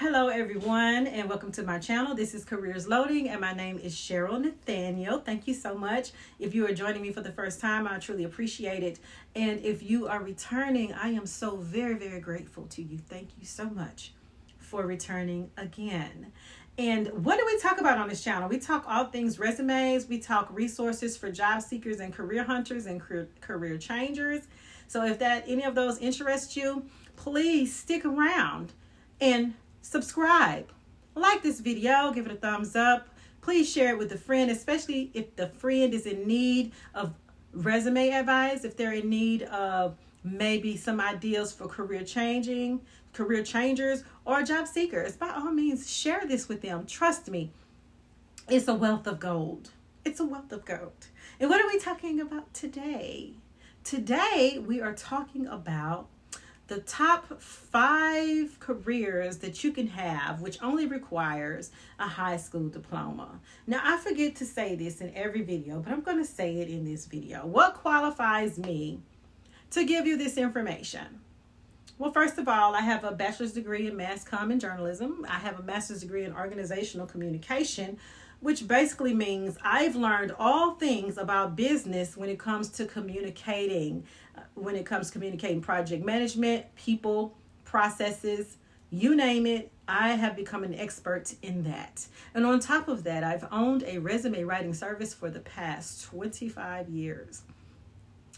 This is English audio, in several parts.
Hello everyone and welcome to my channel. This is Careers Loading and my name is Cheryl Nathaniel. Thank you so much. If you are joining me for the first time, I truly appreciate it. And if you are returning, I am so very grateful to you. Thank you so much for returning again. And what do we talk about on this channel? We talk all things resumes. We talk resources for job seekers and career hunters and career changers. So if any of those interest you, please stick around and subscribe. Like this video, give it a thumbs up. Please share it with a friend, especially if the friend is in need of resume advice, if they're in need of maybe some ideas for career changers, or job seekers. By all means, share this with them. Trust me, it's a wealth of gold. It's a wealth of gold. And what are we talking about today? Today, we are talking about the top 5 careers that you can have, which only requires a high school diploma. Now, I forget to say this in every video, but I'm going to say it in this video. What qualifies me to give you this information? Well, first of all, I have a bachelor's degree in mass comm and journalism. I have a master's degree in organizational communication, which basically means I've learned all things about business when it comes to communicating, project management, people, processes, you name it. I have become an expert in that. And on top of that, I've owned a resume writing service for the past 25 years.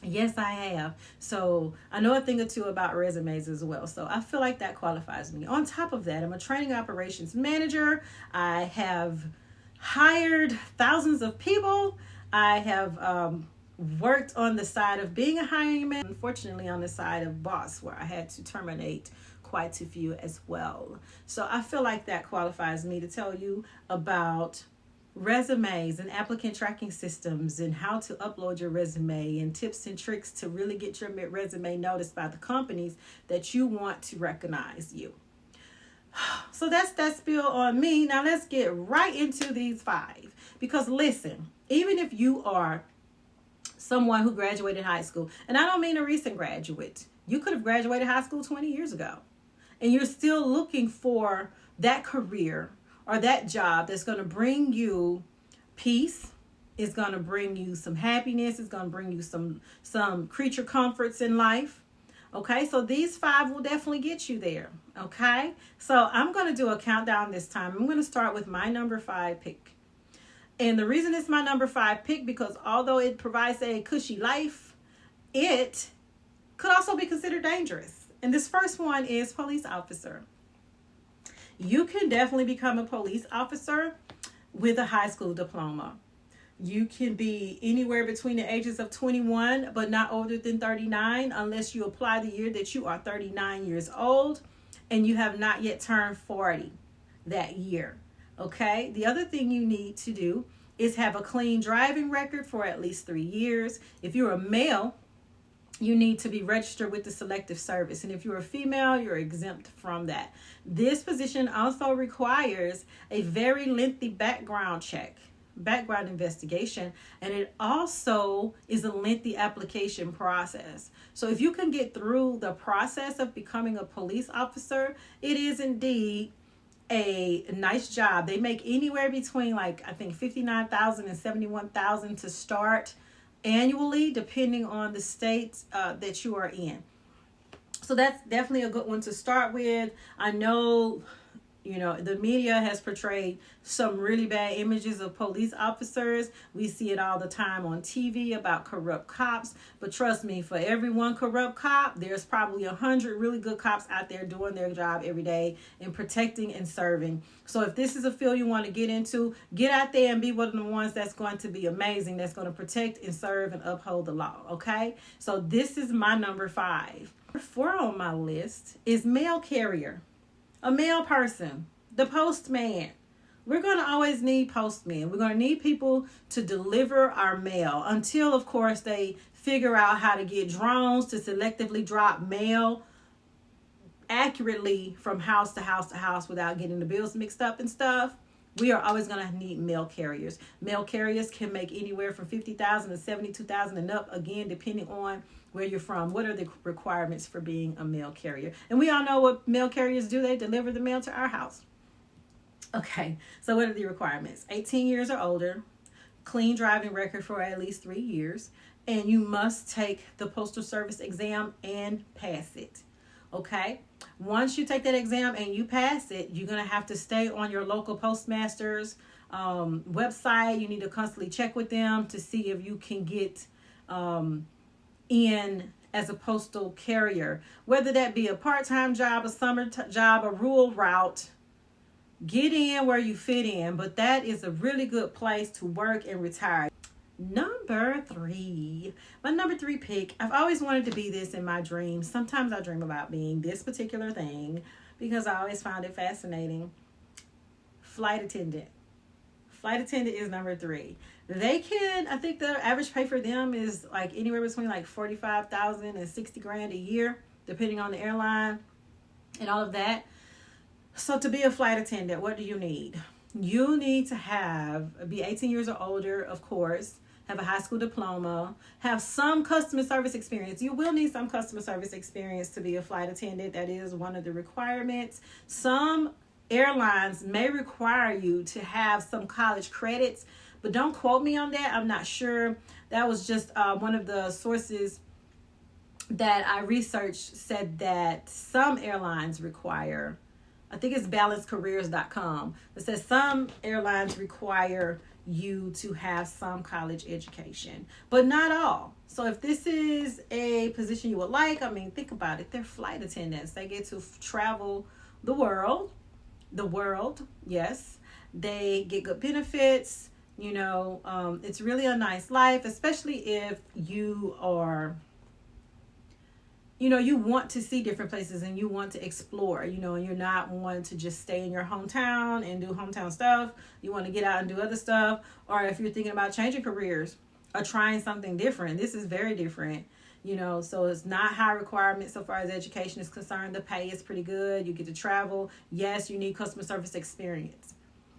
Yes, I have. So I know a thing or two about resumes as well. So I feel like that qualifies me. On top of that, I'm a training operations manager. I have hired thousands of people. I have worked on the side of being a hiring manager, unfortunately on the side of boss, where I had to terminate quite a few as well. So I feel like that qualifies me to tell you about resumes and applicant tracking systems and how to upload your resume and tips and tricks to really get your resume noticed by the companies that you want to recognize you. So that's that spiel on me. Now let's get right into these 5. Because listen, even if you are someone who graduated high school, and I don't mean a recent graduate, you could have graduated high school 20 years ago, and you're still looking for that career or that job that's going to bring you peace, it's going to bring you some happiness, it's going to bring you some creature comforts in life. Okay, so these 5 will definitely get you there. Okay, so I'm going to do a countdown this time. I'm going to start with my number 5 pick. And the reason it's my number 5 pick, because although it provides a cushy life, it could also be considered dangerous. And this first one is police officer. You can definitely become a police officer with a high school diploma. You can be anywhere between the ages of 21, but not older than 39, unless you apply the year that you are 39 years old and you have not yet turned 40 that year. Okay, the other thing you need to do is have a clean driving record for at least 3 years. If you're a male, you need to be registered with the Selective Service. And if you're a female, you're exempt from that. This position also requires a very lengthy background investigation, and it also is a lengthy application process. So if you can get through the process of becoming a police officer, it is indeed a nice job. They make anywhere between I think $59,000 and $71,000 to start annually, depending on the state that you are in. So that's definitely a good one to start with. I know, the media has portrayed some really bad images of police officers. We see it all the time on TV about corrupt cops. But trust me, for every one corrupt cop, there's probably 100 really good cops out there doing their job every day and protecting and serving. So if this is a field you want to get into, get out there and be one of the ones that's going to be amazing, that's going to protect and serve and uphold the law. Okay? So this is my number 5. Number 4 on my list is mail carrier. A male person, the postman. We're going to always need postmen. We're going to need people to deliver our mail until, of course, they figure out how to get drones to selectively drop mail accurately from house to house to house without getting the bills mixed up and stuff. We are always going to need mail carriers. Mail carriers can make anywhere from 50,000 to 72,000 and up, again, depending on where you're from. What are the requirements for being a mail carrier? And we all know what mail carriers do. They deliver the mail to our house. Okay, so what are the requirements? 18 years or older, clean driving record for at least 3 years, and you must take the Postal Service exam and pass it. Okay, once you take that exam and you pass it, you're going to have to stay on your local postmaster's website. You need to constantly check with them to see if you can get in as a postal carrier, whether that be a part-time job, a summer job, a rural route. Get in where you fit in, but that is a really good place to work and retire. Number 3. My number 3 pick. I've always wanted to be this in my dreams. Sometimes I dream about being this particular thing because I always found it fascinating. Flight attendant. Flight attendant is number 3. They can, I think the average pay for them is like anywhere between like $45,000 and $60,000 a year, depending on the airline and all of that. So to be a flight attendant, what do you need? You need to be 18 years or older, of course, have a high school diploma, have some customer service experience. You will need some customer service experience to be a flight attendant. That is one of the requirements. Some airlines may require you to have some college credits, but don't quote me on that. I'm not sure. That was just one of the sources that I researched said that some airlines require, I think it's balancecareers.com. It says some airlines require you to have some college education, but not all. So if this is a position you would like, I mean, think about it. They're flight attendants. They get to travel the world, yes. They get good benefits. You know, it's really a nice life, especially if you are, you know, you want to see different places and you want to explore, you know, and you're not wanting to just stay in your hometown and do hometown stuff. You want to get out and do other stuff. Or if you're thinking about changing careers or trying something different, this is very different, you know, so it's not high requirements so far as education is concerned. The pay is pretty good. You get to travel. Yes, you need customer service experience.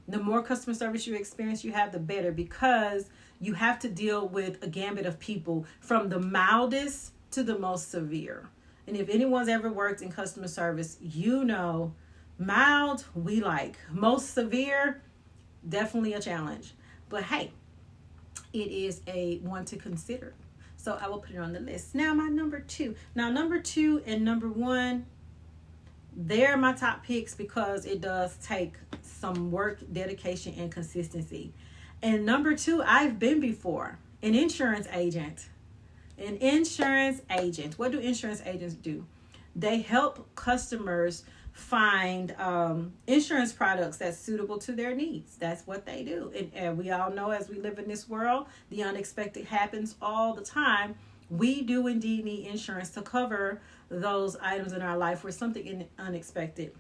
The more customer service you experience you have, the better, because you have to deal with a gambit of people from the mildest to the most severe. And if anyone's ever worked in customer service, you know, mild, we like. Most severe, definitely a challenge. But hey, it is a one to consider. So I will put it on the list. Now my number 2. Now number 2 and number 1, they're my top picks because it does take some work, dedication, and consistency. And number 2, I've been before, an insurance agent. An insurance agent. What do insurance agents do? They help customers find insurance products that's suitable to their needs. That's what they do. And we all know, as we live in this world, the unexpected happens all the time. We do indeed need insurance to cover those items in our life where something unexpected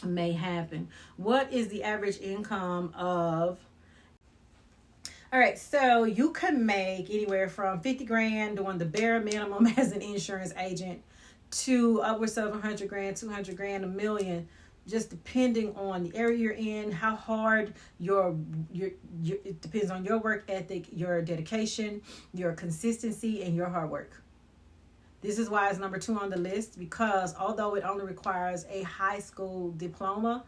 may happen. What is the average income of? All right, so you can make anywhere from $50,000 doing the bare minimum as an insurance agent to upwards of $100,000, $200,000, $1 million, just depending on the area you're in, how hard it depends on your work ethic, your dedication, your consistency, and your hard work. This is why it's number 2 on the list, because although it only requires a high school diploma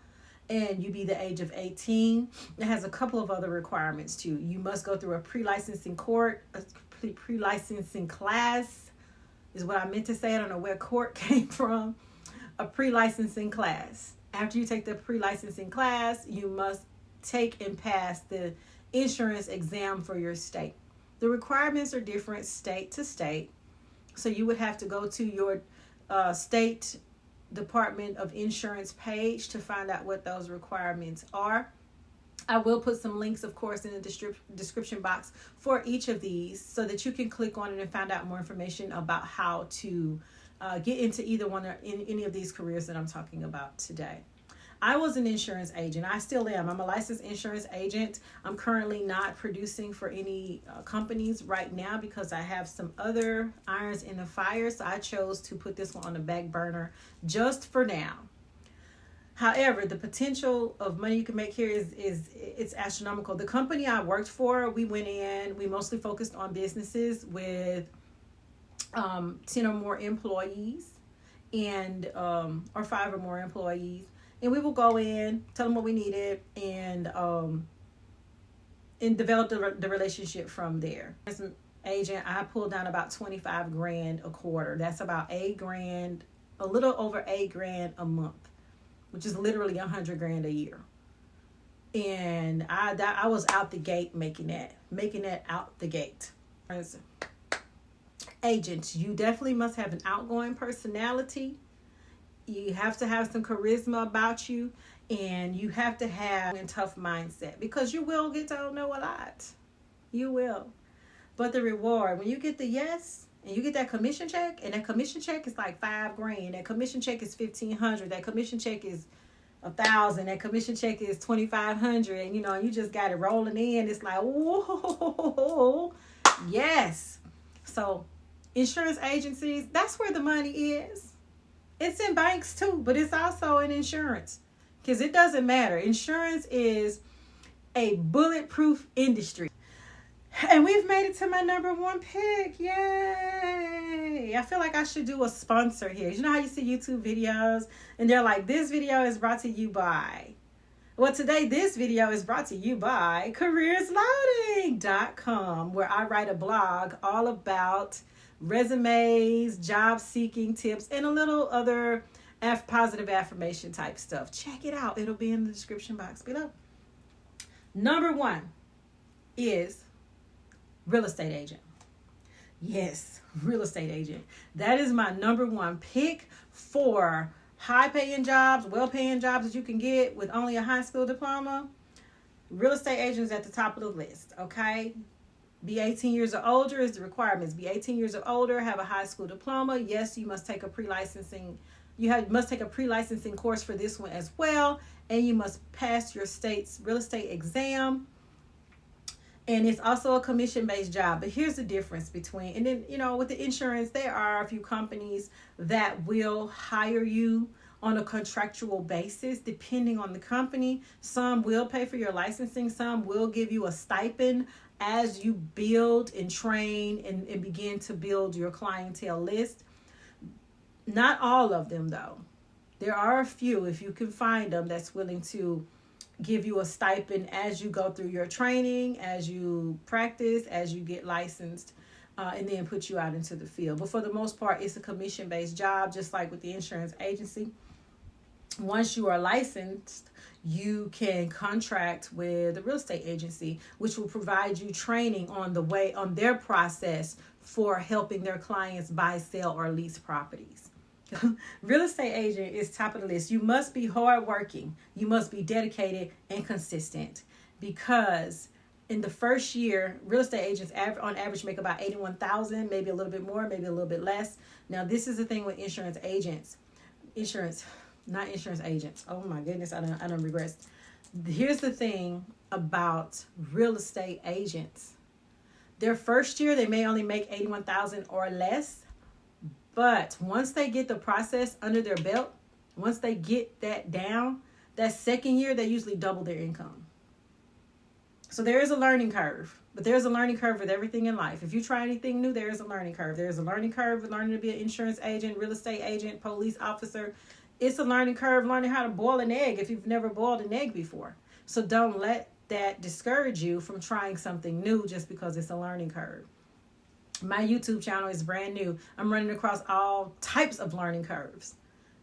and you be the age of 18, it has a couple of other requirements too. You must go through a pre-licensing pre-licensing class is what I meant to say. I don't know where court came from. A pre-licensing class. After you take the pre-licensing class, you must take and pass the insurance exam for your state. The requirements are different state to state. So you would have to go to your state Department of Insurance page to find out what those requirements are. I will put some links, of course, in the description box for each of these so that you can click on it and find out more information about how to get into either one or any of these careers that I'm talking about today. I was an insurance agent. I still am. I'm a licensed insurance agent. I'm currently not producing for any companies right now because I have some other irons in the fire. So I chose to put this one on the back burner just for now. However, the potential of money you can make here is it's astronomical. The company I worked for, we mostly focused on businesses with 10 or more employees and or 5 or more employees, and we will go in, tell them what we needed, and develop the relationship from there. As an agent, I pulled down about 25 grand a quarter. That's about $8,000, a little over $8,000 a month, which is literally 100 grand a year. And I was out the gate making that out the gate. As agents, you definitely must have an outgoing personality. You have to have some charisma about you, and you have to have a tough mindset, because you will get told no a lot. You will. But the reward, when you get the yes, and you get that commission check, and that commission check is like $5 grand, that commission check is $1,500, that commission check is $1,000, that commission check is $2,500, and you just got it rolling in. It's like, whoa, yes. So insurance agencies, that's where the money is. It's in banks too, but it's also in insurance, because it doesn't matter. Insurance is a bulletproof industry. And we've made it to my number 1 pick. Yay! I feel like I should do a sponsor here. You know how you see YouTube videos and they're like, this video is brought to you by. Well, today this video is brought to you by careersloading.com, where I write a blog all about resumes, job seeking tips, and a little other positive affirmation type stuff. Check it out. It'll be in the description box below. Number 1 is real estate agent. Yes, real estate agent. That is my number 1 pick for high paying jobs, well paying jobs that you can get with only a high school diploma. Real estate agent is at the top of the list. Okay. Be 18 years or older is the requirements. Be 18 years or older, have a high school diploma. Yes, you must take a pre-licensing. Must take a pre-licensing course for this one as well. And you must pass your state's real estate exam. And it's also a commission-based job. But here's the difference between, and then, with the insurance, there are a few companies that will hire you on a contractual basis, depending on the company. Some will pay for your licensing. Some will give you a stipend as you build and train and begin to build your clientele list. Not all of them, though. There are a few, if you can find them, that's willing to give you a stipend as you go through your training, as you practice, as you get licensed, and then put you out into the field. But for the most part, it's a commission-based job, just like with the insurance agency. Once you are licensed, you can contract with the real estate agency, which will provide you training on their process for helping their clients buy, sell, or lease properties. Real estate agent is top of the list. You must be hardworking. You must be dedicated and consistent, because in the first year, real estate agents on average make about $81,000, maybe a little bit more, maybe a little bit less. Now, this is the thing with insurance agents. Not insurance agents. Oh my goodness, I don't regress. Here's the thing about real estate agents. Their first year, they may only make $81,000 or less. But once they get the process under their belt, once they get that down, that second year, they usually double their income. So there is a learning curve, but there's a learning curve with everything in life. If you try anything new, there is a learning curve. There is a learning curve with learning to be an insurance agent, real estate agent, police officer. It's a learning curve learning how to boil an egg if you've never boiled an egg before. So don't let that discourage you from trying something new just because it's a learning curve. My YouTube channel is brand new. I'm running across all types of learning curves.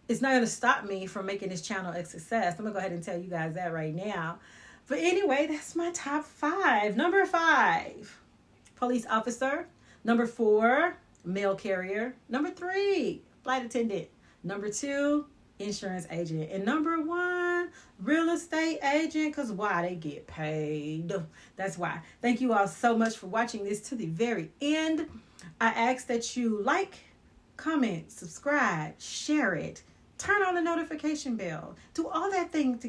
It's not going to stop me from making this channel a success. I'm going to go ahead and tell you guys that right now. But anyway, that's my top 5. Number 5, police officer. Number 4, mail carrier. Number 3, flight attendant. Number 2, insurance agent. And number 1, real estate agent, because why? They get paid. That's why. Thank you all so much for watching this to the very end. I ask that you like, comment, subscribe, share it, turn on the notification bell, do all those things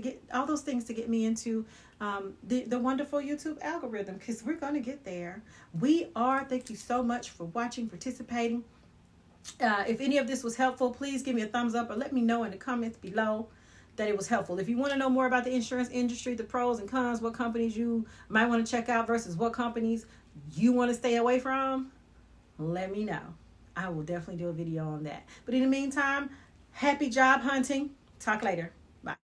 to get me into the wonderful YouTube algorithm, because we're going to get there. We are. Thank you so much for watching, participating. If any of this was helpful, please give me a thumbs up or let me know in the comments below. that it was helpful. If you want to know more about the insurance industry, the pros and cons, what companies you might want to check out versus what companies you want to stay away from, let me know. I will definitely do a video on that. But in the meantime, happy job hunting. Talk later. Bye.